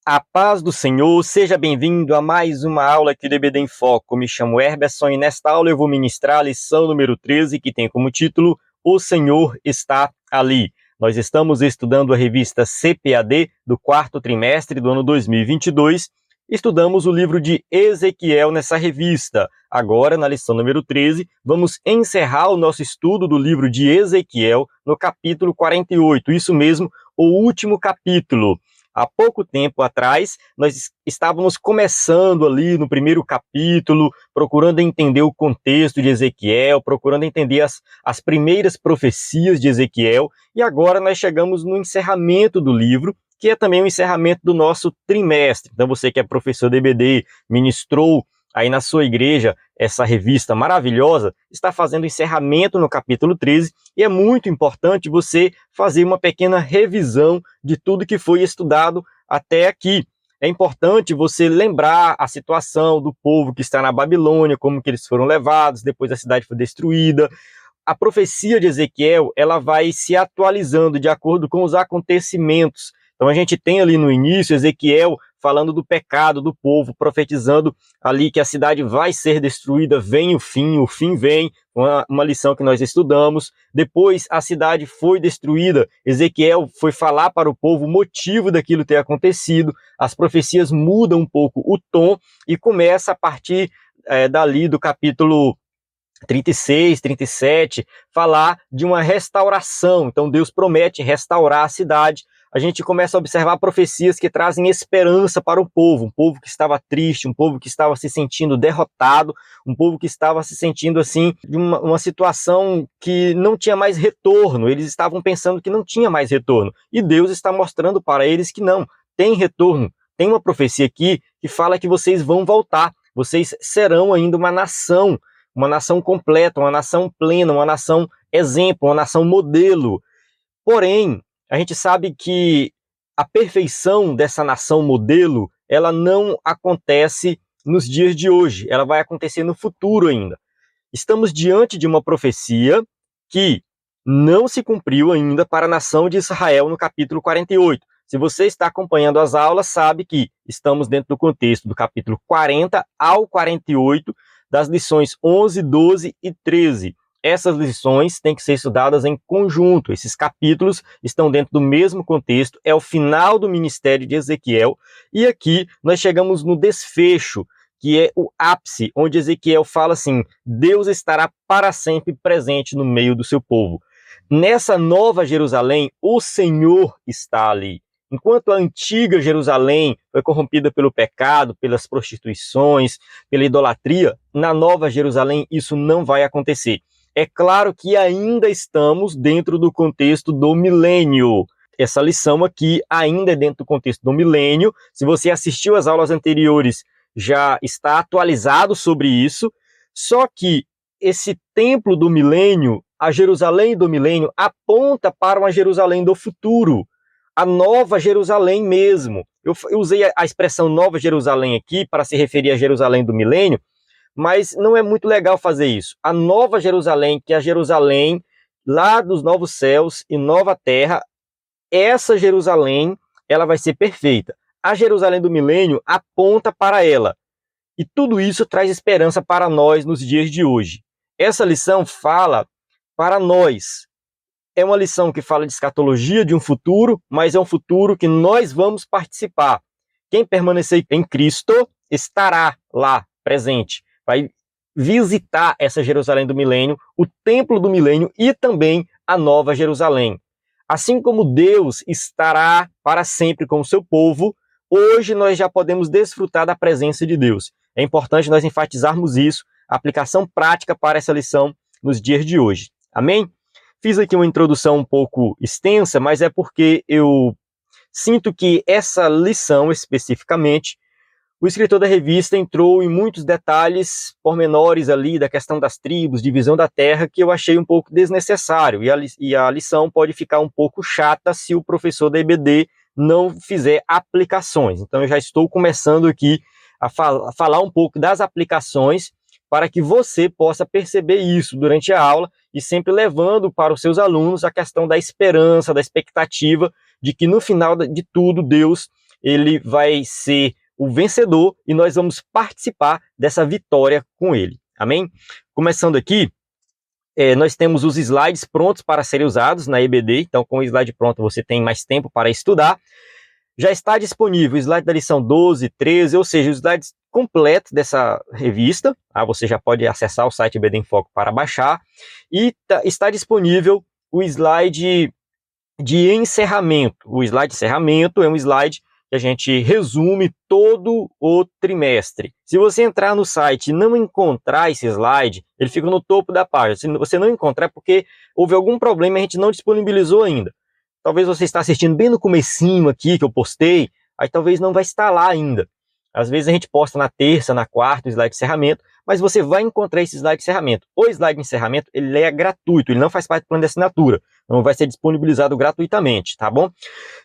A paz do Senhor, seja bem-vindo a mais uma aula aqui do EBD em Foco. Me chamo Herberson e nesta aula eu vou ministrar a lição número 13, que tem como título O Senhor está ali. Nós estamos estudando a revista CPAD do quarto trimestre do ano 2022. Estudamos o livro de Ezequiel nessa revista. Agora, na lição número 13, vamos encerrar o nosso estudo do livro de Ezequiel no capítulo 48. Isso mesmo, o último capítulo. Há pouco tempo atrás, nós estávamos começando ali no primeiro capítulo, procurando entender o contexto de Ezequiel, procurando entender as primeiras profecias de Ezequiel, e agora nós chegamos no encerramento do livro, que é também o encerramento do nosso trimestre. Então você que é professor de EBD, ministrou aí na sua igreja essa revista maravilhosa, está fazendo encerramento no capítulo 13, e é muito importante você fazer uma pequena revisão de tudo que foi estudado até aqui. É importante você lembrar a situação do povo que está na Babilônia, como que eles foram levados, depois a cidade foi destruída. A profecia de Ezequiel, ela vai se atualizando de acordo com os acontecimentos. Então a gente tem ali no início Ezequiel falando do pecado do povo, profetizando ali que a cidade vai ser destruída, vem o fim vem, uma lição que nós estudamos. Depois a cidade foi destruída, Ezequiel foi falar para o povo o motivo daquilo ter acontecido, as profecias mudam um pouco o tom e começa a partir dali do capítulo 36, 37, falar de uma restauração. Então Deus promete restaurar a cidade. A gente começa a observar profecias que trazem esperança para o povo, um povo que estava triste, um povo que estava se sentindo derrotado, um povo que estava se sentindo assim, de uma situação que não tinha mais retorno, eles estavam pensando que não tinha mais retorno, e Deus está mostrando para eles que não, tem retorno. Tem uma profecia aqui que fala que vocês vão voltar, vocês serão ainda uma nação completa, uma nação plena, uma nação exemplo, uma nação modelo. Porém, a gente sabe que a perfeição dessa nação modelo, ela não acontece nos dias de hoje, ela vai acontecer no futuro ainda. Estamos diante de uma profecia que não se cumpriu ainda para a nação de Israel no capítulo 48. Se você está acompanhando as aulas, sabe que estamos dentro do contexto do capítulo 40 ao 48, das lições 11, 12 e 13. Essas lições têm que ser estudadas em conjunto. Esses capítulos estão dentro do mesmo contexto, é o final do ministério de Ezequiel, e aqui nós chegamos no desfecho, que é o ápice, onde Ezequiel fala assim: Deus estará para sempre presente no meio do seu povo. Nessa nova Jerusalém, o Senhor está ali. Enquanto a antiga Jerusalém foi corrompida pelo pecado, pelas prostituições, pela idolatria, na nova Jerusalém isso não vai acontecer. É claro que ainda estamos dentro do contexto do milênio. Essa lição aqui ainda é dentro do contexto do milênio. Se você assistiu às aulas anteriores, já está atualizado sobre isso. Só que esse templo do milênio, a Jerusalém do milênio, aponta para uma Jerusalém do futuro. A nova Jerusalém mesmo. Eu usei a expressão Nova Jerusalém aqui para se referir à Jerusalém do milênio, mas não é muito legal fazer isso. A nova Jerusalém, que é a Jerusalém lá dos novos céus e nova terra, essa Jerusalém, ela vai ser perfeita. A Jerusalém do milênio aponta para ela. E tudo isso traz esperança para nós nos dias de hoje. Essa lição fala para nós. É uma lição que fala de escatologia, de um futuro, mas é um futuro que nós vamos participar. Quem permanecer em Cristo estará lá presente. Vai visitar essa Jerusalém do milênio, o templo do milênio e também a nova Jerusalém. Assim como Deus estará para sempre com o seu povo, hoje nós já podemos desfrutar da presença de Deus. É importante nós enfatizarmos isso, a aplicação prática para essa lição nos dias de hoje. Amém? Fiz aqui uma introdução um pouco extensa, mas é porque eu sinto que essa lição especificamente, o escritor da revista entrou em muitos detalhes pormenores ali da questão das tribos, divisão da terra, que eu achei um pouco desnecessário. E a lição pode ficar um pouco chata se o professor da EBD não fizer aplicações. Então eu já estou começando aqui a falar um pouco das aplicações para que você possa perceber isso durante a aula e sempre levando para os seus alunos a questão da esperança, da expectativa de que no final de tudo Deus ele vai ser o vencedor e nós vamos participar dessa vitória com ele. Amém? Começando aqui, nós temos os slides prontos para serem usados na EBD, então com o slide pronto você tem mais tempo para estudar. Já está disponível o slide da lição 12, 13, ou seja, os slides completos dessa revista. Você já pode acessar o site EBD em Foco para baixar. E está disponível o slide de encerramento. O slide de encerramento é um slide que a gente resume todo o trimestre. Se você entrar no site e não encontrar esse slide, ele fica no topo da página. Se você não encontrar, é porque houve algum problema e a gente não disponibilizou ainda. Talvez você está assistindo bem no comecinho aqui que eu postei, aí talvez não vai estar lá ainda. Às vezes a gente posta na terça, na quarta o slide de encerramento, mas você vai encontrar esse slide de encerramento. O slide de encerramento, ele é gratuito, ele não faz parte do plano de assinatura, não vai ser disponibilizado gratuitamente, tá bom?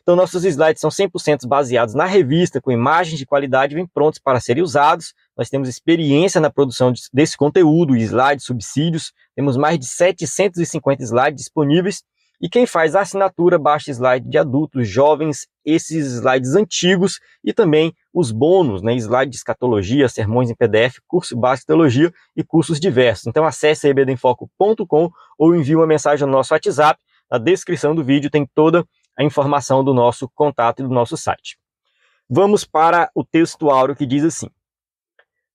Então nossos slides são 100% baseados na revista, com imagens de qualidade bem prontos para serem usados. Nós temos experiência na produção desse conteúdo, slides, subsídios, temos mais de 750 slides disponíveis. E quem faz a assinatura baixa slide de adultos, jovens, esses slides antigos e também os bônus, né? Slide de escatologia, sermões em PDF, curso básico de teologia e cursos diversos. Então acesse ebdenfoco.com ou envie uma mensagem no nosso WhatsApp. Na descrição do vídeo tem toda a informação do nosso contato e do nosso site. Vamos para o texto áureo que diz assim: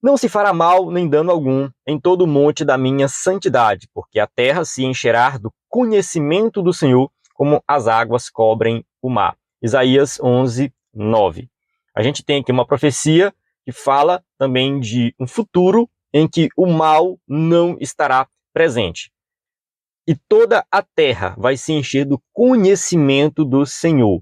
não se fará mal nem dano algum em todo o monte da minha santidade, porque a terra se encherá do conhecimento do Senhor, como as águas cobrem o mar. Isaías 11, 9. A gente tem aqui uma profecia que fala também de um futuro em que o mal não estará presente. E toda a terra vai se encher do conhecimento do Senhor,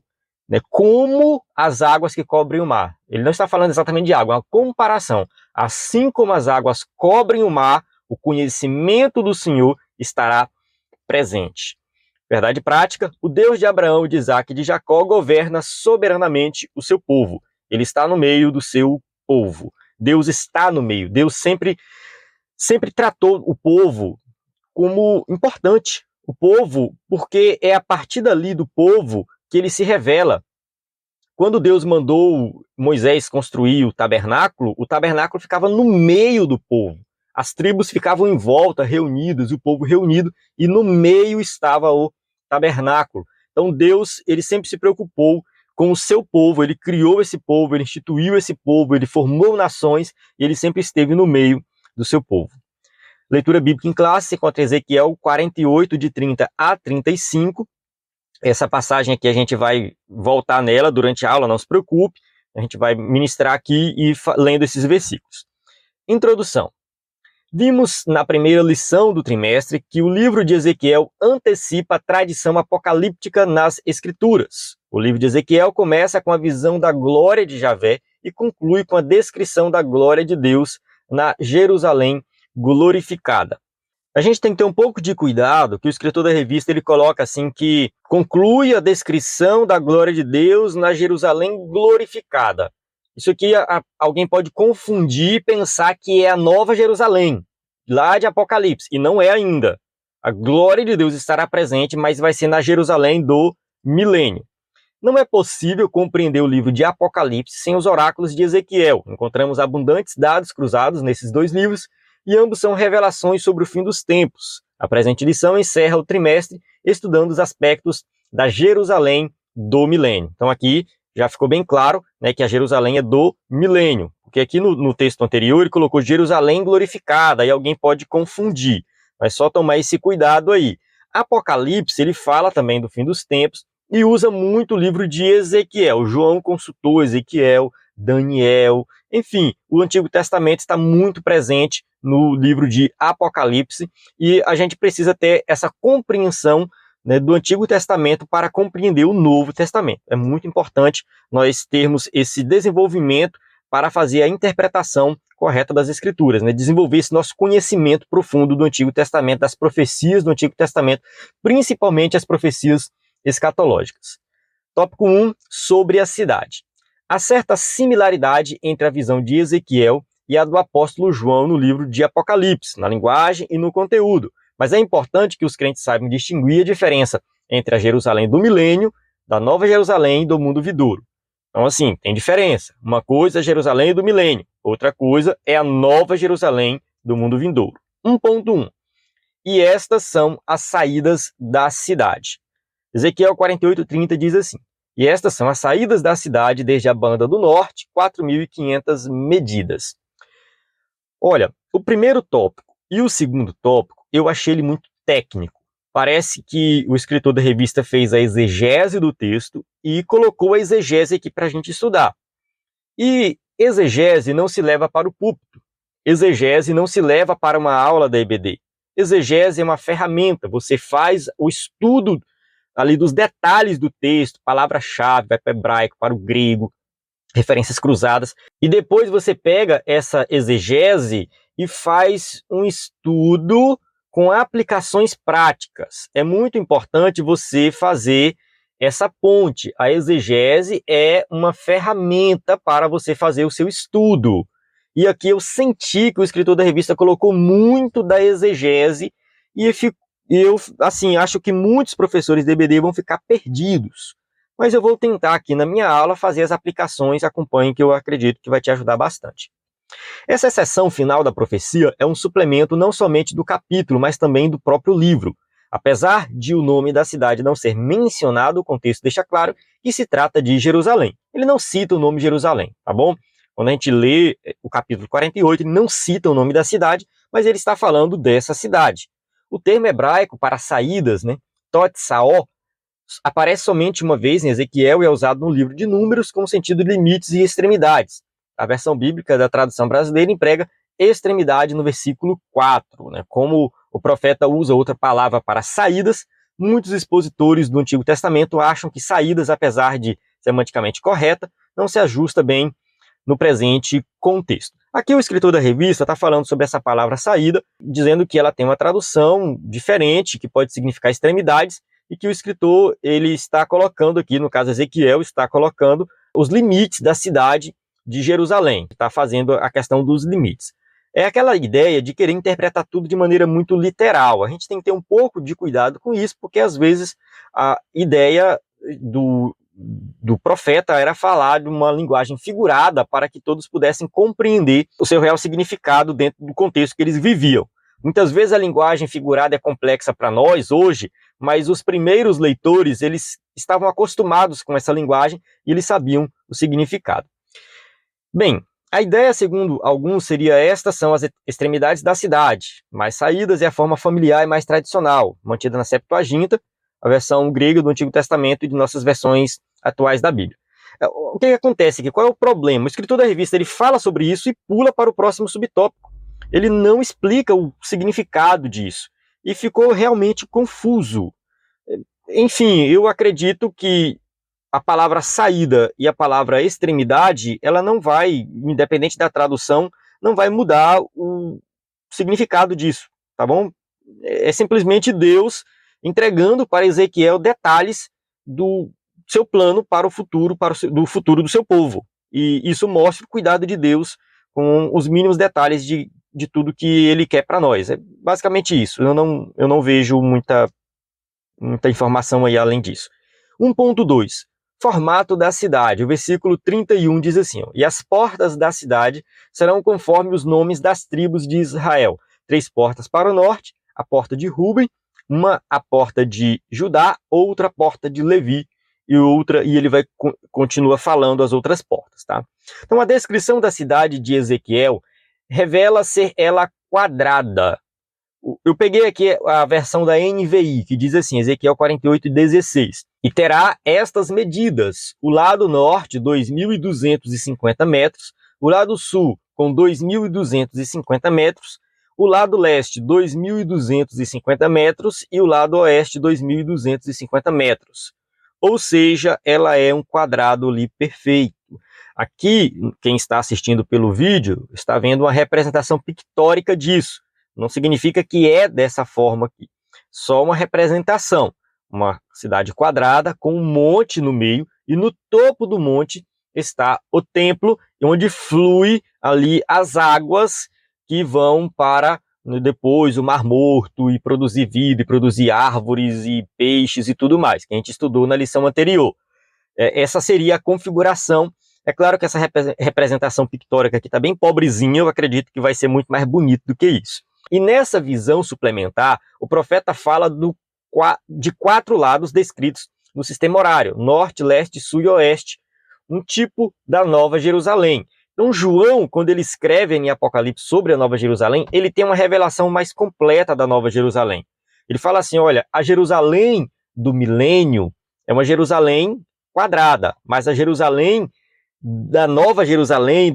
né? Como as águas que cobrem o mar. Ele não está falando exatamente de água, é uma comparação. Assim como as águas cobrem o mar, o conhecimento do Senhor estará presente. Verdade prática, o Deus de Abraão, de Isaac e de Jacó governa soberanamente o seu povo. Ele está no meio do seu povo. Deus está no meio. Deus sempre tratou o povo como importante. O povo, porque é a partir dali do povo que ele se revela. Quando Deus mandou Moisés construir o tabernáculo ficava no meio do povo. As tribos ficavam em volta, reunidas, o povo reunido, e no meio estava o tabernáculo. Então Deus, ele sempre se preocupou com o seu povo, ele criou esse povo, ele instituiu esse povo, ele formou nações, e ele sempre esteve no meio do seu povo. Leitura bíblica em classe, contra Ezequiel 48, de 30 a 35. Essa passagem aqui a gente vai voltar nela durante a aula, não se preocupe. A gente vai ministrar aqui e lendo esses versículos. Introdução. Vimos na primeira lição do trimestre que o livro de Ezequiel antecipa a tradição apocalíptica nas Escrituras. O livro de Ezequiel começa com a visão da glória de Javé e conclui com a descrição da glória de Deus na Jerusalém glorificada. A gente tem que ter um pouco de cuidado, que o escritor da revista ele coloca assim que conclui a descrição da glória de Deus na Jerusalém glorificada. Isso aqui alguém pode confundir e pensar que é a nova Jerusalém, lá de Apocalipse, e não é ainda. A glória de Deus estará presente, mas vai ser na Jerusalém do milênio. Não é possível compreender o livro de Apocalipse sem os oráculos de Ezequiel. Encontramos abundantes dados cruzados nesses dois livros, e ambos são revelações sobre o fim dos tempos. A presente lição encerra o trimestre estudando os aspectos da Jerusalém do milênio. Então aqui já ficou bem claro, né, que a Jerusalém é do milênio, porque aqui no texto anterior ele colocou Jerusalém glorificada, aí alguém pode confundir, mas só tomar esse cuidado aí. Apocalipse, ele fala também do fim dos tempos e usa muito o livro de Ezequiel. João consultou Ezequiel, Daniel, enfim, o Antigo Testamento está muito presente no livro de Apocalipse e a gente precisa ter essa compreensão, né, do Antigo Testamento para compreender o Novo Testamento. É muito importante nós termos esse desenvolvimento para fazer a interpretação correta das Escrituras, né, desenvolver esse nosso conhecimento profundo do Antigo Testamento, das profecias do Antigo Testamento, principalmente as profecias escatológicas. Tópico 1, sobre a cidade. Há certa similaridade entre a visão de Ezequiel e a do apóstolo João no livro de Apocalipse, na linguagem e no conteúdo. Mas é importante que os crentes saibam distinguir a diferença entre a Jerusalém do milênio, da Nova Jerusalém e do mundo vindouro. Então, assim, tem diferença. Uma coisa é Jerusalém do milênio, outra coisa é a nova Jerusalém do mundo vindouro. 1.1. E estas são as saídas da cidade. Ezequiel 48:30 diz assim: e estas são as saídas da cidade desde a banda do norte, 4.500 medidas. Olha, o primeiro tópico e o segundo tópico, eu achei ele muito técnico. Parece que o escritor da revista fez a exegese do texto e colocou a exegese aqui para a gente estudar. E exegese não se leva para o púlpito. Exegese não se leva para uma aula da EBD. Exegese é uma ferramenta, você faz o estudo ali dos detalhes do texto, palavra-chave, vai para o hebraico, para o grego, referências cruzadas, e depois você pega essa exegese e faz um estudo com aplicações práticas. É muito importante você fazer essa ponte. A exegese é uma ferramenta para você fazer o seu estudo. E aqui eu senti que o escritor da revista colocou muito da exegese e eu, assim, acho que muitos professores de EBD vão ficar perdidos. Mas eu vou tentar aqui na minha aula fazer as aplicações, acompanhe que eu acredito que vai te ajudar bastante. Essa seção final da profecia é um suplemento não somente do capítulo, mas também do próprio livro. Apesar de o nome da cidade não ser mencionado, o contexto deixa claro que se trata de Jerusalém. Ele não cita o nome Jerusalém, tá bom? Quando a gente lê o capítulo 48, ele não cita o nome da cidade, mas ele está falando dessa cidade. O termo hebraico para saídas, né, Totsaó, aparece somente uma vez em Ezequiel e é usado no livro de Números com o sentido de limites e extremidades. A versão bíblica da tradução brasileira emprega extremidade no versículo 4. Né? Como o profeta usa outra palavra para saídas, muitos expositores do Antigo Testamento acham que saídas, apesar de semanticamente correta, não se ajusta bem no presente contexto. Aqui o escritor da revista está falando sobre essa palavra saída, dizendo que ela tem uma tradução diferente, que pode significar extremidades, e que o escritor ele está colocando aqui, no caso Ezequiel, está colocando os limites da cidade de Jerusalém, está fazendo a questão dos limites. É aquela ideia de querer interpretar tudo de maneira muito literal. A gente tem que ter um pouco de cuidado com isso, porque às vezes a ideia do profeta era falar de uma linguagem figurada para que todos pudessem compreender o seu real significado dentro do contexto que eles viviam. Muitas vezes a linguagem figurada é complexa para nós hoje, mas os primeiros leitores, eles estavam acostumados com essa linguagem e eles sabiam o significado. Bem, a ideia, segundo alguns, seria estas são as extremidades da cidade, mais saídas é a forma familiar e mais tradicional, mantida na Septuaginta, a versão grega do Antigo Testamento e de nossas versões atuais da Bíblia. O que acontece aqui? Qual é o problema? O escritor da revista ele fala sobre isso e pula para o próximo subtópico. Ele não explica o significado disso e ficou realmente confuso. Enfim, eu acredito que a palavra saída e a palavra extremidade, ela não vai, independente da tradução, não vai mudar o significado disso, tá bom? É simplesmente Deus entregando para Ezequiel detalhes do seu plano para o futuro, do futuro do seu povo. E isso mostra o cuidado de Deus com os mínimos detalhes de tudo que ele quer para nós. É basicamente isso. Eu não vejo muita informação aí além disso. 1.2. Formato da cidade. O versículo 31 diz assim: ó, e as portas da cidade serão conforme os nomes das tribos de Israel. 3 portas para o norte, a porta de Ruben, uma a porta de Judá, outra a porta de Levi, e ele vai continua falando as outras portas, tá? Então a descrição da cidade de Ezequiel revela ser ela quadrada. Eu peguei aqui a versão da NVI, que diz assim, Ezequiel 48:16. E terá estas medidas, o lado norte, 2.250 metros, o lado sul, com 2.250 metros, o lado leste, 2.250 metros, e o lado oeste, 2.250 metros. Ou seja, ela é um quadrado ali perfeito. Aqui, quem está assistindo pelo vídeo, está vendo uma representação pictórica disso. Não significa que é dessa forma aqui. Só uma representação. Uma cidade quadrada com um monte no meio e no topo do monte está o templo, onde flui ali as águas que vão para depois o Mar Morto e produzir vida, e produzir árvores e peixes e tudo mais, que a gente estudou na lição anterior. Essa seria a configuração. É claro que essa representação pictórica aqui está bem pobrezinha, eu acredito que vai ser muito mais bonito do que isso. E nessa visão suplementar, o profeta fala de 4 lados descritos no sistema horário: norte, leste, sul e oeste, um tipo da Nova Jerusalém. Então João, quando ele escreve em Apocalipse sobre a Nova Jerusalém, ele tem uma revelação mais completa da Nova Jerusalém. Ele fala assim, olha, a Jerusalém do milênio é uma Jerusalém quadrada, mas a Jerusalém da Nova Jerusalém,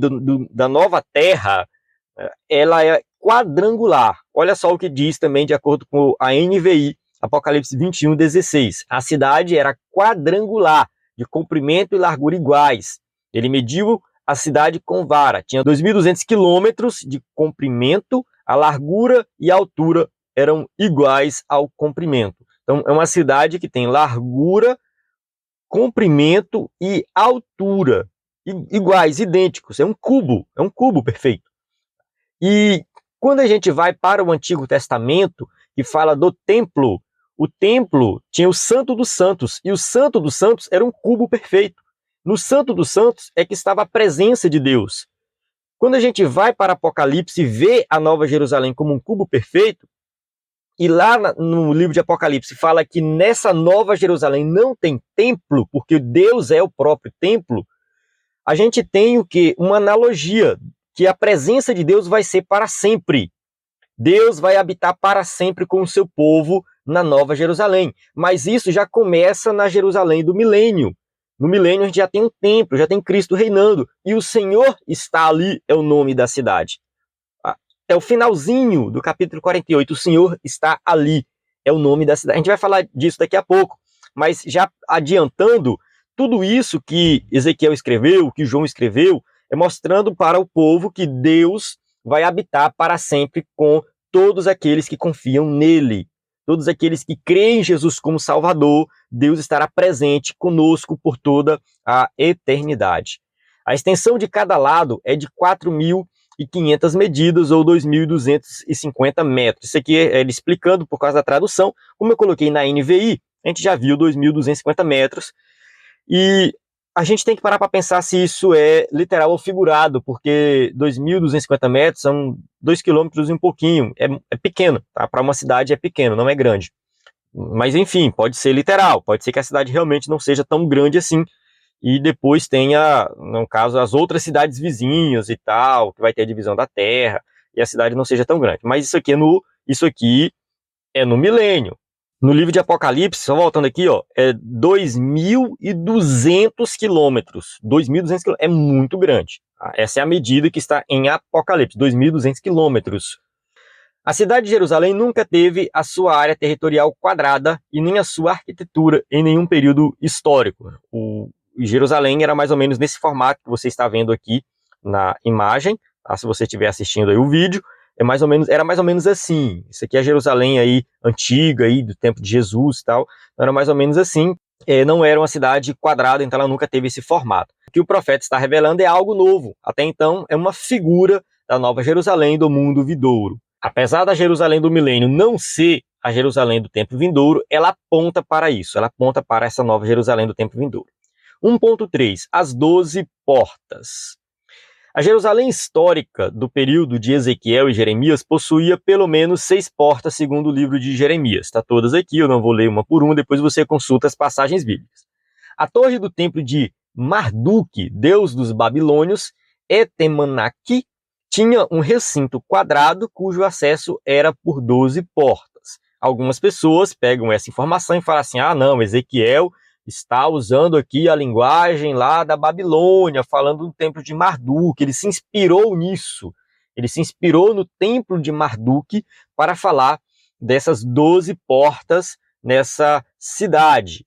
da nova terra, ela é quadrangular. Olha só o que diz também, de acordo com a NVI, Apocalipse 21:16. A cidade era quadrangular, de comprimento e largura iguais. Ele mediu a cidade com vara. Tinha 2.200 quilômetros de comprimento, a largura e a altura eram iguais ao comprimento. Então, é uma cidade que tem largura, comprimento e altura iguais, idênticos. É um cubo perfeito. E quando a gente vai para o Antigo Testamento, que fala do templo, o templo tinha o Santo dos Santos, e o Santo dos Santos era um cubo perfeito. No Santo dos Santos é que estava a presença de Deus. Quando a gente vai para Apocalipse e vê a Nova Jerusalém como um cubo perfeito, e lá no livro de Apocalipse fala que nessa Nova Jerusalém não tem templo, porque Deus é o próprio templo, a gente tem o quê? Uma analogia, que a presença de Deus vai ser para sempre. Deus vai habitar para sempre com o seu povo na Nova Jerusalém. Mas isso já começa na Jerusalém do milênio. No milênio a gente já tem um templo, já tem Cristo reinando. E o Senhor está ali, é o nome da cidade. É o finalzinho do capítulo 48, o Senhor está ali, é o nome da cidade. A gente vai falar disso daqui a pouco, mas já adiantando, tudo isso que Ezequiel escreveu, que João escreveu, é mostrando para o povo que Deus vai habitar para sempre com todos aqueles que confiam nele. Todos aqueles que creem em Jesus como Salvador, Deus estará presente conosco por toda a eternidade. A extensão de cada lado é de 4.500 medidas ou 2.250 metros. Isso aqui é ele explicando por causa da tradução. Como eu coloquei na NVI, a gente já viu 2.250 metros. E a gente tem que parar para pensar se isso é literal ou figurado, porque 2.250 metros são 2 quilômetros e um pouquinho. É pequeno, tá? Para uma cidade é pequeno, não é grande. Mas enfim, pode ser literal, pode ser que a cidade realmente não seja tão grande assim, e depois tenha, no caso, as outras cidades vizinhas e tal, que vai ter a divisão da terra, e a cidade não seja tão grande. Mas isso aqui é no milênio. No livro de Apocalipse, só voltando aqui, ó, é 2.200 quilômetros. 2.200 quilômetros é muito grande. Tá? Essa é a medida que está em Apocalipse, 2.200 quilômetros. A cidade de Jerusalém nunca teve a sua área territorial quadrada e nem a sua arquitetura em nenhum período histórico. Jerusalém era mais ou menos nesse formato que você está vendo aqui na imagem, tá? Se você estiver assistindo aí o vídeo, era mais ou menos assim. Isso aqui é a Jerusalém aí antiga aí do tempo de Jesus e tal. Então era mais ou menos assim. Não era uma cidade quadrada, então ela nunca teve esse formato. O que o profeta está revelando é algo novo. Até então é uma figura da Nova Jerusalém do mundo vindouro. Apesar da Jerusalém do milênio não ser a Jerusalém do tempo vindouro, ela aponta para isso. Ela aponta para essa Nova Jerusalém do tempo vindouro. 1.3. As 12 portas. A Jerusalém histórica do período de Ezequiel e Jeremias possuía pelo menos 6 portas, segundo o livro de Jeremias. Está todas aqui, eu não vou ler uma por uma, depois você consulta as passagens bíblicas. A torre do templo de Marduk, deus dos babilônios, Etemanaki, tinha um recinto quadrado cujo acesso era por 12 portas. Algumas pessoas pegam essa informação e falam assim, não, Ezequiel está usando aqui a linguagem lá da Babilônia, falando do templo de Marduk. Ele se inspirou nisso. Ele se inspirou no templo de Marduk para falar dessas 12 portas nessa cidade.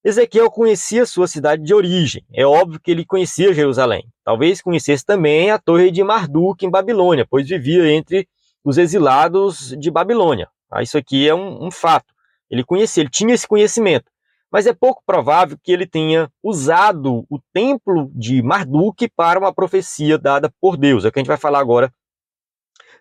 Ezequiel conhecia sua cidade de origem. É óbvio que ele conhecia Jerusalém. Talvez conhecesse também a torre de Marduk em Babilônia, pois vivia entre os exilados de Babilônia. Isso aqui é um fato. Ele conhecia, ele tinha esse conhecimento. Mas é pouco provável que ele tenha usado o templo de Marduk para uma profecia dada por Deus. É o que a gente vai falar agora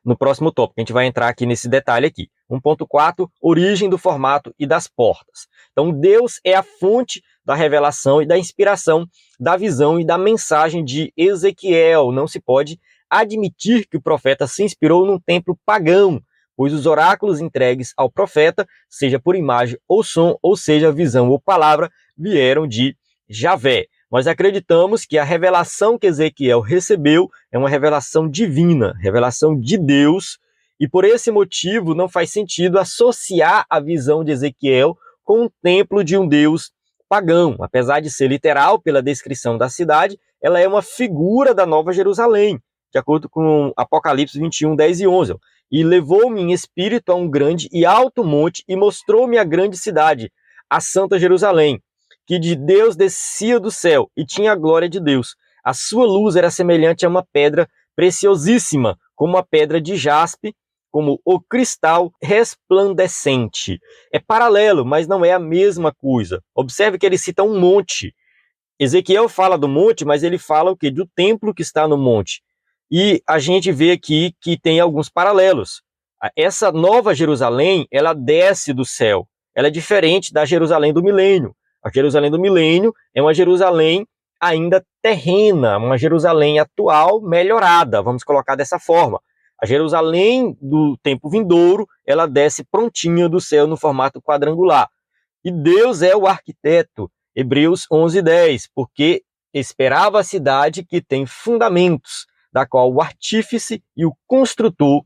no próximo tópico. A gente vai entrar aqui nesse detalhe aqui. 1.4, origem do formato e das portas. Então, Deus é a fonte da revelação e da inspiração da visão e da mensagem de Ezequiel. Não se pode admitir que o profeta se inspirou num templo pagão, pois os oráculos entregues ao profeta, seja por imagem ou som, ou seja, visão ou palavra, vieram de Javé. Nós acreditamos que a revelação que Ezequiel recebeu é uma revelação divina, revelação de Deus, e por esse motivo não faz sentido associar a visão de Ezequiel com o templo de um Deus pagão. Apesar de ser literal pela descrição da cidade, ela é uma figura da Nova Jerusalém, de acordo com Apocalipse 21, 10 e 11. E levou-me em espírito a um grande e alto monte e mostrou-me a grande cidade, a Santa Jerusalém, que de Deus descia do céu e tinha a glória de Deus. A sua luz era semelhante a uma pedra preciosíssima, como a pedra de jaspe, como o cristal resplandecente. É paralelo, mas não é a mesma coisa. Observe que ele cita um monte. Ezequiel fala do monte, mas ele fala o quê? Do templo que está no monte. E a gente vê aqui que tem alguns paralelos. Essa nova Jerusalém, ela desce do céu. Ela é diferente da Jerusalém do milênio. A Jerusalém do milênio é uma Jerusalém ainda terrena, uma Jerusalém atual melhorada, vamos colocar dessa forma. A Jerusalém do tempo vindouro, ela desce prontinha do céu no formato quadrangular. E Deus é o arquiteto, Hebreus 11:10, porque esperava a cidade que tem fundamentos, da qual o artífice e o construtor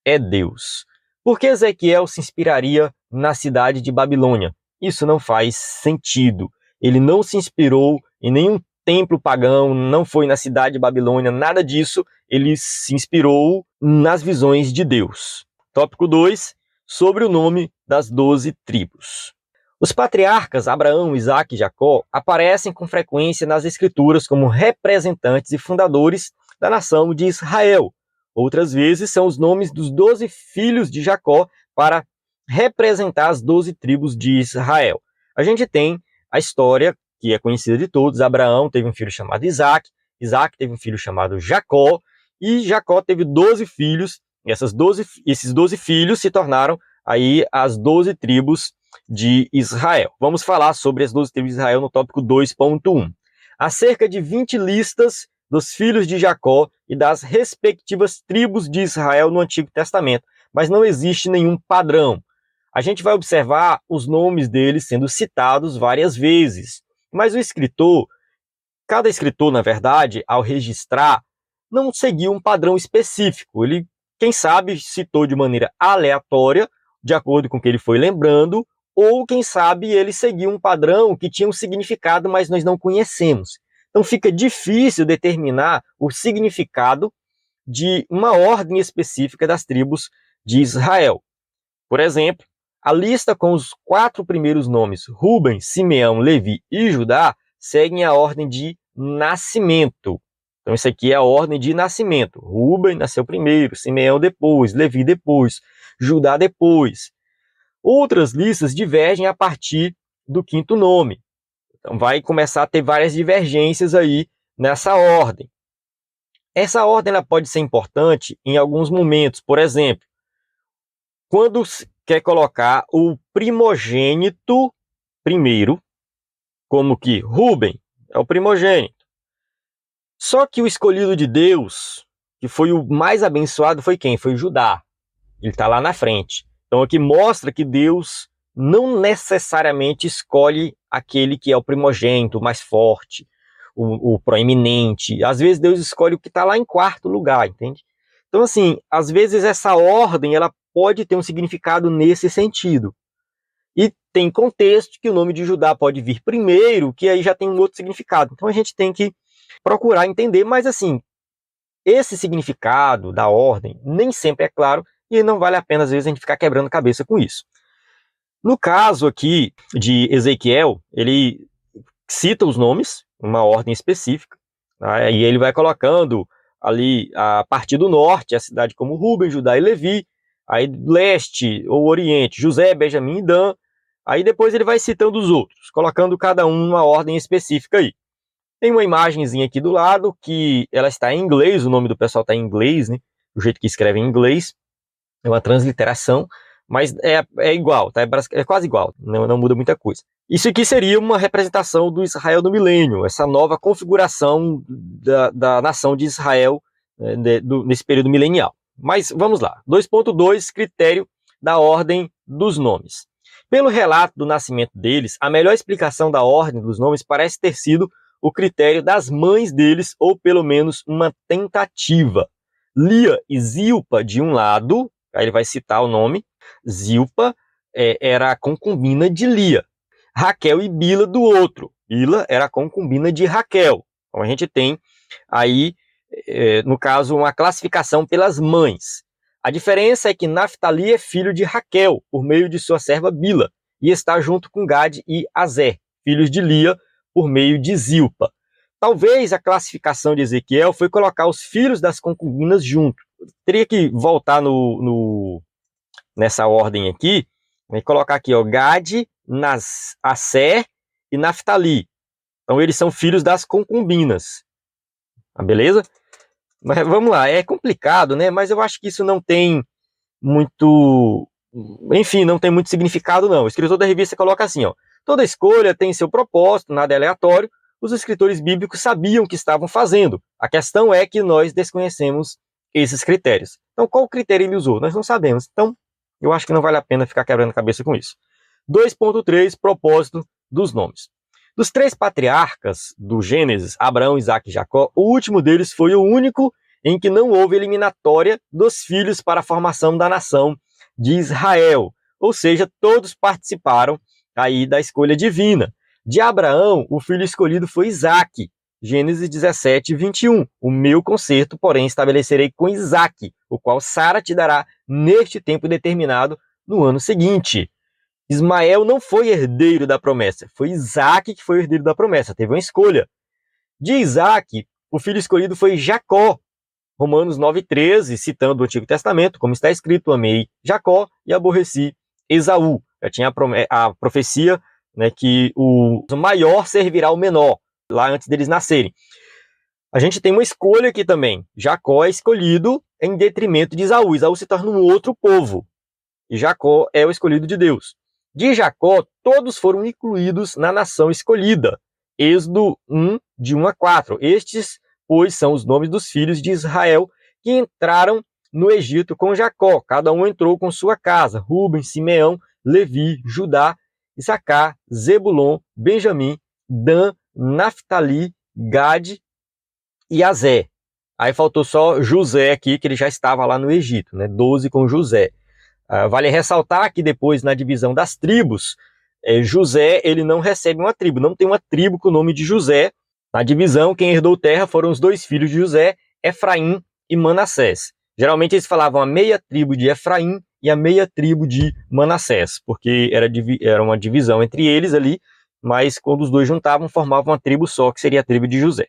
é Deus. Por que Ezequiel se inspiraria na cidade de Babilônia? Isso não faz sentido. Ele não se inspirou em nenhum templo pagão, não foi na cidade de Babilônia, nada disso. Ele se inspirou nas visões de Deus. Tópico 2, sobre o nome das 12 tribos. Os patriarcas Abraão, Isaque e Jacó aparecem com frequência nas escrituras como representantes e fundadores da nação de Israel. Outras vezes são os nomes dos 12 filhos de Jacó para representar as 12 tribos de Israel. A gente tem a história que é conhecida de todos. Abraão teve um filho chamado Isaque, Isaque teve um filho chamado Jacó, e Jacó teve 12 filhos, e esses 12 filhos se tornaram aí as 12 tribos de Israel. Vamos falar sobre as 12 tribos de Israel no tópico 2.1. Há cerca de 20 listas dos filhos de Jacó e das respectivas tribos de Israel no Antigo Testamento, mas não existe nenhum padrão. A gente vai observar os nomes deles sendo citados várias vezes, mas cada escritor, na verdade, ao registrar, não seguiu um padrão específico. Ele, quem sabe, citou de maneira aleatória, de acordo com o que ele foi lembrando, ou quem sabe ele seguiu um padrão que tinha um significado, mas nós não conhecemos. Então fica difícil determinar o significado de uma ordem específica das tribos de Israel. Por exemplo, a lista com os 4 primeiros nomes, Ruben, Simeão, Levi e Judá, seguem a ordem de nascimento. Então isso aqui é a ordem de nascimento. Ruben nasceu primeiro, Simeão depois, Levi depois, Judá depois. Outras listas divergem a partir do 5º nome. Então vai começar a ter várias divergências aí nessa ordem. Essa ordem ela pode ser importante em alguns momentos. Por exemplo, quando quer colocar o primogênito primeiro, como que Ruben é o primogênito. Só que o escolhido de Deus, que foi o mais abençoado, foi quem? Foi Judá. Ele está lá na frente. Então aqui mostra que Deus não necessariamente escolhe aquele que é o primogênito, o mais forte, o proeminente. Às vezes Deus escolhe o que está lá em 4º lugar, entende? Então assim, às vezes essa ordem ela pode ter um significado nesse sentido. E tem contexto que o nome de Judá pode vir primeiro, que aí já tem um outro significado. Então a gente tem que procurar entender, mas assim, esse significado da ordem nem sempre é claro e não vale a pena às vezes a gente ficar quebrando cabeça com isso. No caso aqui de Ezequiel, ele cita os nomes, uma ordem específica, tá? E ele vai colocando ali a partir do norte, a cidade como Ruben, Judá e Levi, aí leste ou oriente, José, Benjamim e Dan, aí depois ele vai citando os outros, colocando cada um numa ordem específica aí. Tem uma imagenzinha aqui do lado, que ela está em inglês, o nome do pessoal está em inglês, né? Do jeito que escreve em inglês, é uma transliteração, mas é igual, tá? É quase igual, não muda muita coisa. Isso aqui seria uma representação do Israel do milênio, essa nova configuração da nação de Israel nesse período milenial. Mas vamos lá. 2.2, critério da ordem dos nomes. Pelo relato do nascimento deles, a melhor explicação da ordem dos nomes parece ter sido o critério das mães deles, ou pelo menos uma tentativa. Lia e Zilpa de um lado, aí ele vai citar o nome, Zilpa era a concubina de Lia. Raquel e Bila do outro. Bila era a concubina de Raquel. Então a gente tem aí, no caso, uma classificação pelas mães. A diferença é que Naftali é filho de Raquel, por meio de sua serva Bila, e está junto com Gad e Azer, filhos de Lia, por meio de Zilpa. Talvez a classificação de Ezequiel foi colocar os filhos das concubinas junto. Teria que voltar nessa ordem aqui, e colocar aqui, ó, Gad, Aser e Naftali. Então eles são filhos das concubinas. Beleza? Mas vamos lá, é complicado, né? Mas eu acho que isso não tem muito... Enfim, não tem muito significado, não. O escritor da revista coloca assim, ó: toda escolha tem seu propósito, nada é aleatório. Os escritores bíblicos sabiam o que estavam fazendo. A questão é que nós desconhecemos esses critérios. Então, qual critério ele usou? Nós não sabemos. Então, eu acho que não vale a pena ficar quebrando a cabeça com isso. 2.3, propósito dos nomes. Dos 3 patriarcas do Gênesis, Abraão, Isaque e Jacó, o último deles foi o único em que não houve eliminatória dos filhos para a formação da nação de Israel. Ou seja, todos participaram aí da escolha divina. De Abraão, o filho escolhido foi Isaque. Gênesis 17, 21. O meu concerto, porém, estabelecerei com Isaque, o qual Sara te dará neste tempo determinado no ano seguinte. Ismael não foi herdeiro da promessa, foi Isaque que foi herdeiro da promessa, teve uma escolha. De Isaque, o filho escolhido foi Jacó. Romanos 9,13, citando o Antigo Testamento, como está escrito: amei Jacó e aborreci Esaú. Já tinha a profecia, né, que o maior servirá ao menor, lá antes deles nascerem. A gente tem uma escolha aqui também. Jacó é escolhido em detrimento de Esaú. Esaú se torna um outro povo. E Jacó é o escolhido de Deus. De Jacó, todos foram incluídos na nação escolhida. Êxodo 1, de 1 a 4. Estes, pois, são os nomes dos filhos de Israel que entraram no Egito com Jacó. Cada um entrou com sua casa: Ruben, Simeão, Levi, Judá, Issacar, Zebulon, Benjamim, Dan, Naftali, Gad e Azer. Aí faltou só José aqui, que ele já estava lá no Egito, né? 12 com José. Vale ressaltar que depois, na divisão das tribos, José ele não recebe uma tribo, não tem uma tribo com o nome de José. Na divisão, quem herdou terra foram os 2 filhos de José, Efraim e Manassés. Geralmente eles falavam a meia tribo de Efraim e a meia tribo de Manassés, porque era uma divisão entre eles ali, mas quando os dois juntavam, formavam uma tribo só, que seria a tribo de José.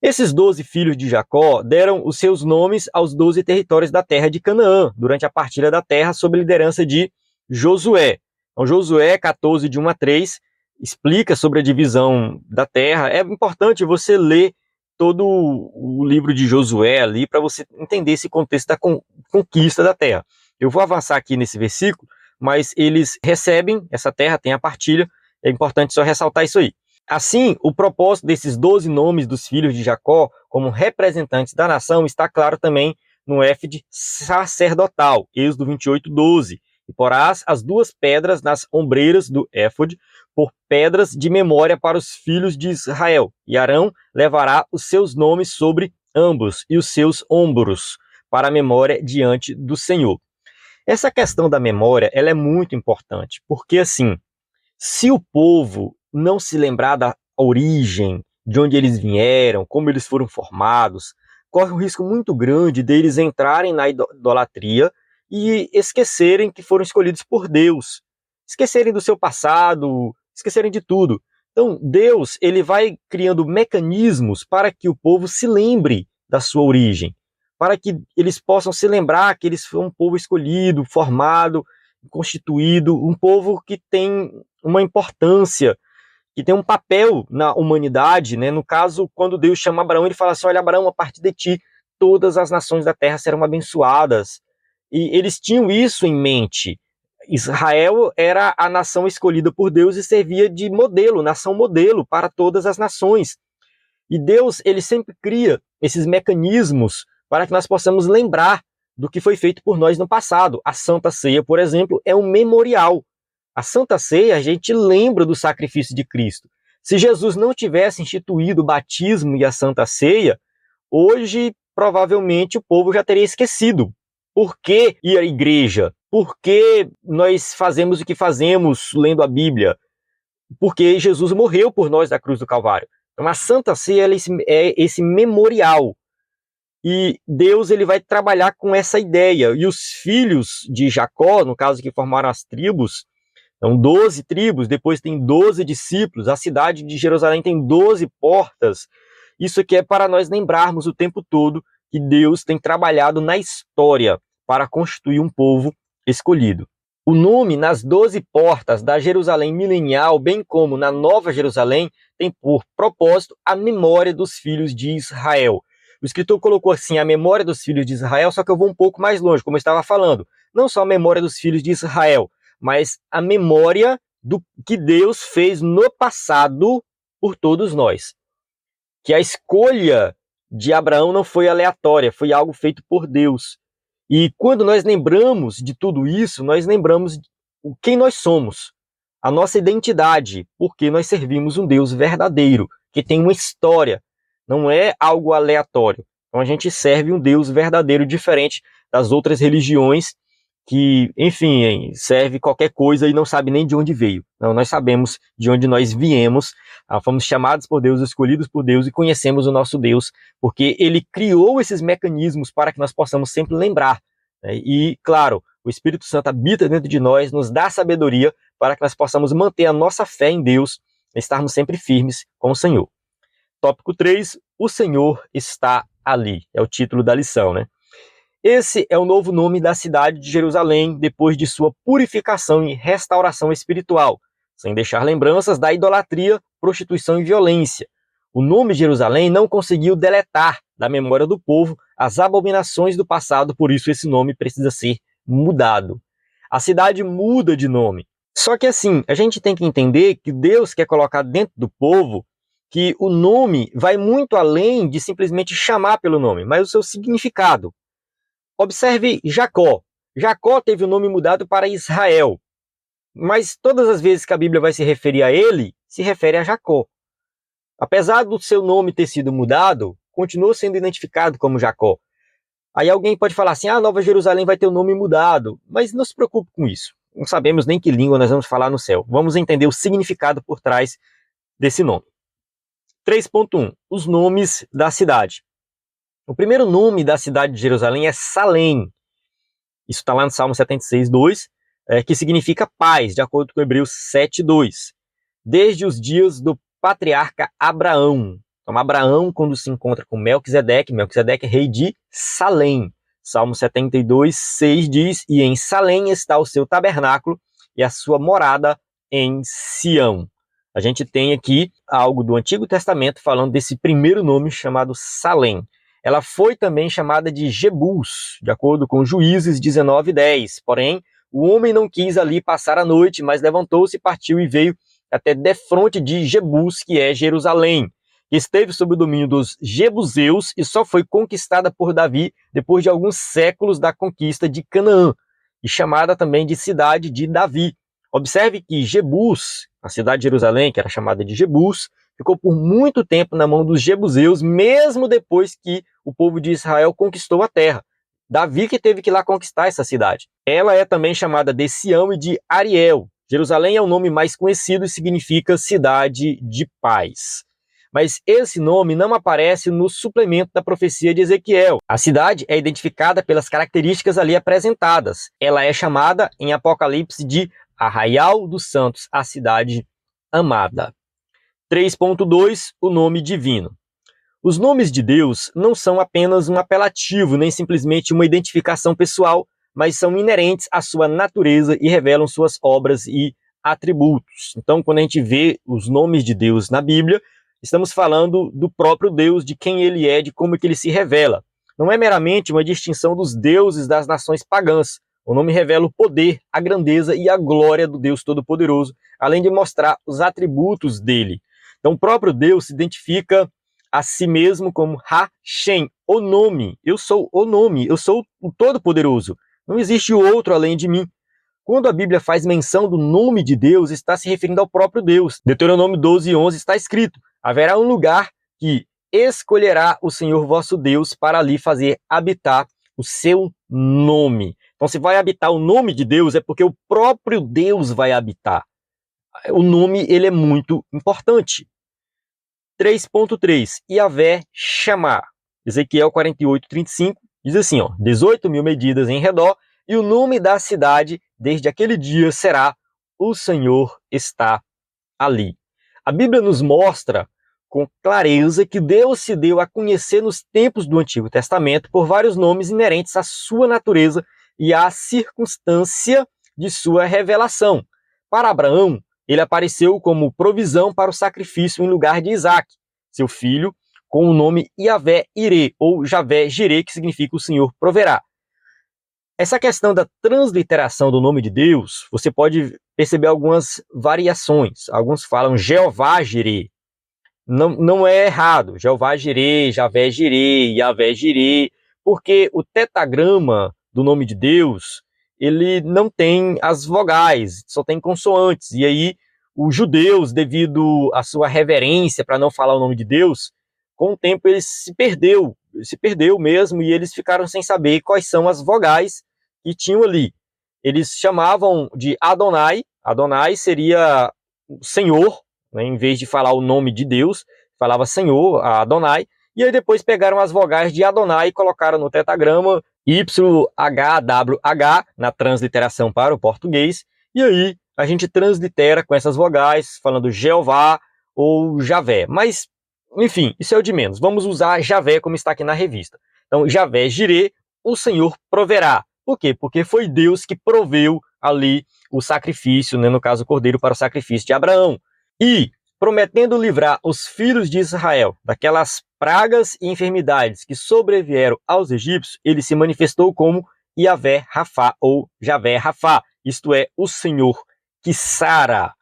Esses 12 filhos de Jacó deram os seus nomes aos 12 territórios da terra de Canaã, durante a partilha da terra sob a liderança de Josué. Então, Josué 14, de 1 a 3, explica sobre a divisão da terra. É importante você ler todo o livro de Josué ali, para você entender esse contexto da conquista da terra. Eu vou avançar aqui nesse versículo, mas eles recebem essa terra, tem a partilha, é importante só ressaltar isso aí. Assim, o propósito desses 12 nomes dos filhos de Jacó como representantes da nação está claro também no éfode sacerdotal, Êxodo 28, 12. E porás as 2 pedras nas ombreiras do éfode por pedras de memória para os filhos de Israel. E Arão levará os seus nomes sobre ambos e os seus ombros para a memória diante do Senhor. Essa questão da memória, ela é muito importante, porque assim, se o povo não se lembrar da origem, de onde eles vieram, como eles foram formados, corre um risco muito grande deles entrarem na idolatria e esquecerem que foram escolhidos por Deus, esquecerem do seu passado, esquecerem de tudo. Então, Deus ele vai criando mecanismos para que o povo se lembre da sua origem, para que eles possam se lembrar que eles foram um povo escolhido, formado, constituído, um povo que tem uma importância, que tem um papel na humanidade, né? No caso, quando Deus chama Abraão, ele fala assim: olha, Abraão, a partir de ti, todas as nações da terra serão abençoadas. E eles tinham isso em mente. Israel era a nação escolhida por Deus e servia de modelo, nação modelo para todas as nações. E Deus, ele sempre cria esses mecanismos para que nós possamos lembrar do que foi feito por nós no passado. A Santa Ceia, por exemplo, é um memorial. A Santa Ceia, a gente lembra do sacrifício de Cristo. Se Jesus não tivesse instituído o batismo e a Santa Ceia, hoje, provavelmente, o povo já teria esquecido. Por que ir à igreja? Por que nós fazemos o que fazemos lendo a Bíblia? Porque Jesus morreu por nós na cruz do Calvário. Então, a Santa Ceia é esse memorial. E Deus, ele vai trabalhar com essa ideia. E os filhos de Jacó, no caso que formaram as tribos, são 12 tribos, depois tem 12 discípulos, a cidade de Jerusalém tem 12 portas. Isso aqui é para nós lembrarmos o tempo todo que Deus tem trabalhado na história para constituir um povo escolhido. O nome nas 12 portas da Jerusalém milenial, bem como na Nova Jerusalém, tem por propósito a memória dos filhos de Israel. O escritor colocou assim, a memória dos filhos de Israel, só que eu vou um pouco mais longe, como eu estava falando. Não só a memória dos filhos de Israel, mas a memória do que Deus fez no passado por todos nós. Que a escolha de Abraão não foi aleatória, foi algo feito por Deus. E quando nós lembramos de tudo isso, nós lembramos quem nós somos, a nossa identidade, porque nós servimos um Deus verdadeiro, que tem uma história, não é algo aleatório. Então a gente serve um Deus verdadeiro, diferente das outras religiões que, enfim, serve qualquer coisa e não sabe nem de onde veio. Não, nós sabemos de onde nós viemos, fomos chamados por Deus, escolhidos por Deus e conhecemos o nosso Deus, porque Ele criou esses mecanismos para que nós possamos sempre lembrar. Né? E, claro, o Espírito Santo habita dentro de nós, nos dá sabedoria para que nós possamos manter a nossa fé em Deus, estarmos sempre firmes com o Senhor. Tópico 3, o Senhor está ali, é o título da lição, né? Esse é o novo nome da cidade de Jerusalém, depois de sua purificação e restauração espiritual, sem deixar lembranças da idolatria, prostituição e violência. O nome Jerusalém não conseguiu deletar da memória do povo as abominações do passado, por isso esse nome precisa ser mudado. A cidade muda de nome. Só que assim, a gente tem que entender que Deus quer colocar dentro do povo que o nome vai muito além de simplesmente chamar pelo nome, mas o seu significado. Observe Jacó. Jacó teve o nome mudado para Israel, mas todas as vezes que a Bíblia vai se referir a ele, se refere a Jacó. Apesar do seu nome ter sido mudado, continua sendo identificado como Jacó. Aí alguém pode falar assim, Nova Jerusalém vai ter o nome mudado, mas não se preocupe com isso. Não sabemos nem que língua nós vamos falar no céu. Vamos entender o significado por trás desse nome. 3.1. Os nomes da cidade. O primeiro nome da cidade de Jerusalém é Salém. Isso está lá no Salmo 76:2, que significa paz, de acordo com Hebreus 7:2. Desde os dias do patriarca Abraão. Então, Abraão, quando se encontra com Melquisedeque, Melquisedeque é rei de Salém. Salmo 72:6 diz, e em Salém está o seu tabernáculo e a sua morada em Sião. A gente tem aqui algo do Antigo Testamento falando desse primeiro nome chamado Salém. Ela foi também chamada de Jebus, de acordo com Juízes 19:10. Porém, o homem não quis ali passar a noite, mas levantou-se, partiu e veio até defronte de Jebus, que é Jerusalém, que esteve sob o domínio dos Jebuseus e só foi conquistada por Davi depois de alguns séculos da conquista de Canaã, e chamada também de cidade de Davi. Observe que Jebus, a cidade de Jerusalém, que era chamada de Jebus, ficou por muito tempo na mão dos Jebuseus, mesmo depois que o povo de Israel conquistou a terra. Davi que teve que ir lá conquistar essa cidade. Ela é também chamada de Sião e de Ariel. Jerusalém é o nome mais conhecido e significa cidade de paz. Mas esse nome não aparece no suplemento da profecia de Ezequiel. A cidade é identificada pelas características ali apresentadas. Ela é chamada em Apocalipse de Arraial dos Santos, a cidade amada. 3.2, o nome divino. Os nomes de Deus não são apenas um apelativo, nem simplesmente uma identificação pessoal, mas são inerentes à sua natureza e revelam suas obras e atributos. Então, quando a gente vê os nomes de Deus na Bíblia, estamos falando do próprio Deus, de quem ele é, de como que ele se revela. não é meramente uma distinção dos deuses das nações pagãs. O nome revela o poder, a grandeza e a glória do Deus Todo-Poderoso, além de mostrar os atributos dele. Então, o próprio Deus se identifica a si mesmo como Hashem, o nome. Eu sou o nome, eu sou o Todo-Poderoso. Não existe outro além de mim. Quando a Bíblia faz menção do nome de Deus, está se referindo ao próprio Deus. Deuteronômio 12:11 está escrito: haverá um lugar que escolherá o Senhor vosso Deus para ali fazer habitar o seu nome. Então, se vai habitar o nome de Deus, é porque o próprio Deus vai habitar. O nome, ele é muito importante. 3.3, Yavé chamar. Ezequiel 48:35 diz assim, 18.000 medidas em redor, e o nome da cidade, desde aquele dia, será: o Senhor está ali. A Bíblia nos mostra com clareza que Deus se deu a conhecer nos tempos do Antigo Testamento por vários nomes inerentes à sua natureza e à circunstância de sua revelação. Para Abraão, ele apareceu como provisão para o sacrifício em lugar de Isaac, seu filho, com o nome Yavé Irê, ou Javé Jirê, que significa o Senhor proverá. Essa questão da transliteração do nome de Deus, você pode perceber algumas variações. Alguns falam Jeová Jirê. Não é errado. Jeová Jirê, Javé Jirê, Yavé Jirê, porque o tetagrama do nome de Deus, ele não tem as vogais, só tem consoantes. E aí, os judeus, devido à sua reverência para não falar o nome de Deus, com o tempo ele se perdeu mesmo, e eles ficaram sem saber quais são as vogais que tinham ali. Eles chamavam de Adonai. Adonai seria Senhor, né? Em vez de falar o nome de Deus, falava Senhor, Adonai. E aí depois pegaram as vogais de Adonai e colocaram no tetagrama YHWH, na transliteração para o português. E aí a gente translitera com essas vogais, falando Jeová ou Javé. Mas, enfim, isso é o de menos. Vamos usar Javé como está aqui na revista. Então, Javé Jirê, o Senhor proverá. Por quê? Porque foi Deus que proveu ali o sacrifício, né, no caso o cordeiro, para o sacrifício de Abraão. E, prometendo livrar os filhos de Israel daquelas pragas e enfermidades que sobrevieram aos egípcios, ele se manifestou como Yavé Rafá, ou Javé Rafá, isto é, o Senhor que sara.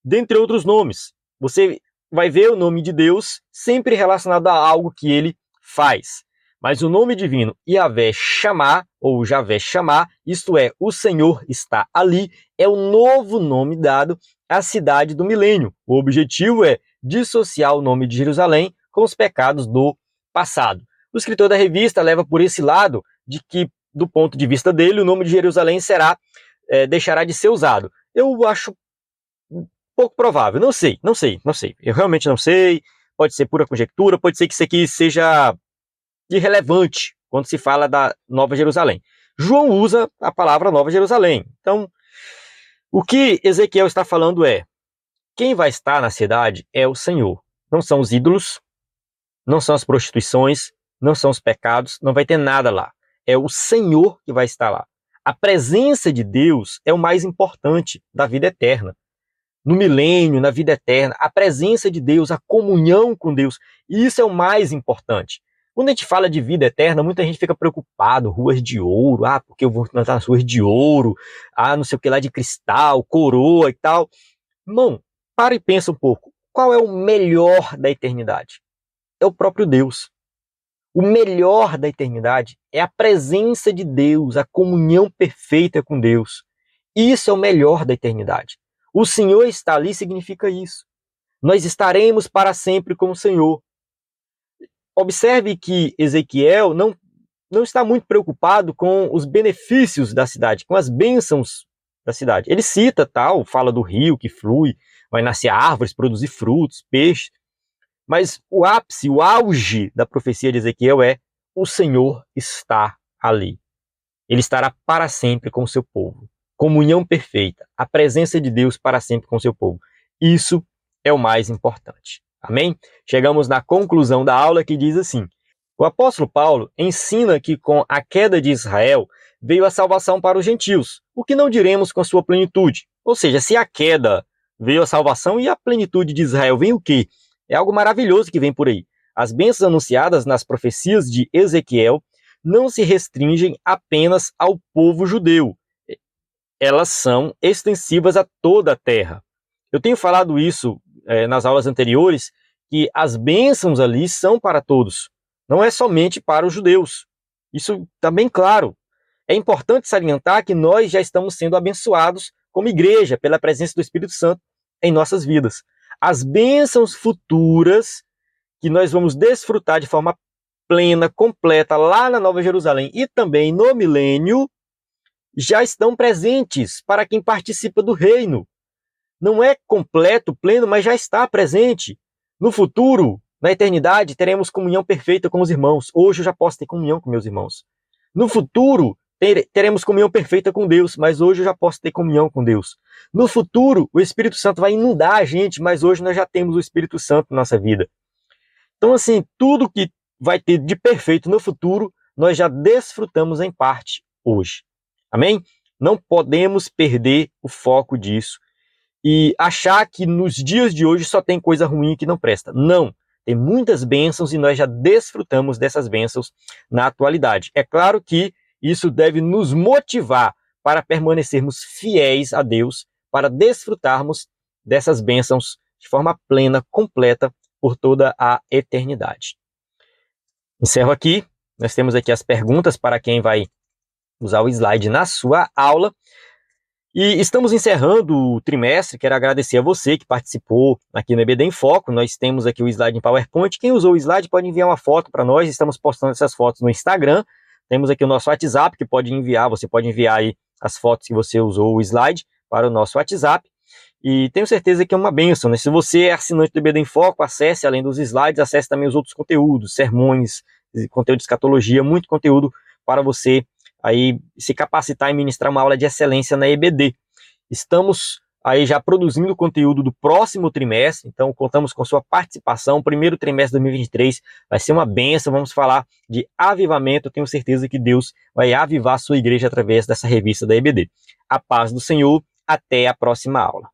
Dentre outros nomes, você vai ver o nome de Deus sempre relacionado a algo que ele faz. Mas o nome divino Yavé Chamar, ou Javé Chamar, isto é, o Senhor está ali, é o novo nome dado à cidade do milênio. O objetivo é dissociar o nome de Jerusalém com os pecados do passado. O escritor da revista leva por esse lado de que, do ponto de vista dele, o nome de Jerusalém deixará de ser usado. Eu acho pouco provável, não sei. Eu realmente não sei, pode ser pura conjectura, pode ser que isso aqui seja irrelevante quando se fala da Nova Jerusalém. João usa a palavra Nova Jerusalém. Então, o que Ezequiel está falando é: quem vai estar na cidade é o Senhor. Não são os ídolos, não são as prostituições, não são os pecados, não vai ter nada lá. É o Senhor que vai estar lá. A presença de Deus é o mais importante da vida eterna. No milênio, na vida eterna, a presença de Deus, a comunhão com Deus, isso é o mais importante. Quando a gente fala de vida eterna, muita gente fica preocupado, ruas de ouro, porque eu vou plantar nas ruas de ouro, não sei o que lá de cristal, coroa e tal. Irmão, para e pensa um pouco, qual é o melhor da eternidade? É o próprio Deus. O melhor da eternidade é a presença de Deus, a comunhão perfeita com Deus. Isso é o melhor da eternidade. O Senhor está ali significa isso. Nós estaremos para sempre com o Senhor. Observe que Ezequiel não está muito preocupado com os benefícios da cidade, com as bênçãos da cidade. Ele cita fala do rio que flui, vai nascer árvores, produzir frutos, peixes. Mas o ápice, o auge da profecia de Ezequiel é: o Senhor está ali. Ele estará para sempre com o seu povo. Comunhão perfeita, a presença de Deus para sempre com o seu povo. Isso é o mais importante. Amém? Chegamos na conclusão da aula, que diz assim: o apóstolo Paulo ensina que com a queda de Israel veio a salvação para os gentios, o que não diremos com a sua plenitude. Ou seja, se a queda veio a salvação, e a plenitude de Israel vem o quê? É algo maravilhoso que vem por aí. As bênçãos anunciadas nas profecias de Ezequiel não se restringem apenas ao povo judeu. Elas são extensivas a toda a terra. Eu tenho falado isso nas aulas anteriores, que as bênçãos ali são para todos, não é somente para os judeus. Isso está bem claro. É importante salientar que nós já estamos sendo abençoados como igreja pela presença do Espírito Santo em nossas vidas. As bênçãos futuras que nós vamos desfrutar de forma plena, completa, lá na Nova Jerusalém e também no milênio, já estão presentes para quem participa do reino. Não é completo, pleno, mas já está presente. No futuro, na eternidade, teremos comunhão perfeita com os irmãos. Hoje eu já posso ter comunhão com meus irmãos. No futuro, teremos comunhão perfeita com Deus, mas hoje eu já posso ter comunhão com Deus. No futuro, o Espírito Santo vai inundar a gente, mas hoje nós já temos o Espírito Santo na nossa vida. Então, assim, tudo que vai ter de perfeito no futuro, nós já desfrutamos em parte hoje. Amém? Não podemos perder o foco disso e achar que nos dias de hoje só tem coisa ruim que não presta. Não, tem muitas bênçãos e nós já desfrutamos dessas bênçãos na atualidade. É claro que isso deve nos motivar para permanecermos fiéis a Deus, para desfrutarmos dessas bênçãos de forma plena, completa, por toda a eternidade. Encerro aqui. Nós temos aqui as perguntas para quem vai usar o slide na sua aula. E estamos encerrando o trimestre. Quero agradecer a você que participou aqui no EBD em Foco. Nós temos aqui o slide em PowerPoint. Quem usou o slide pode enviar uma foto para nós. Estamos postando essas fotos no Instagram. Temos aqui o nosso WhatsApp que pode enviar. Você pode enviar aí as fotos que você usou o slide para o nosso WhatsApp. E tenho certeza que é uma bênção, né? Se você é assinante do EBD em Foco, acesse, além dos slides, acesse também os outros conteúdos, sermões, conteúdo de escatologia, muito conteúdo para você aí se capacitar e ministrar uma aula de excelência na EBD. Estamos aí já produzindo conteúdo do próximo trimestre, então contamos com sua participação. O primeiro trimestre de 2023 vai ser uma bênção, vamos falar de avivamento. Eu tenho certeza que Deus vai avivar a sua igreja através dessa revista da EBD. A paz do Senhor, até a próxima aula.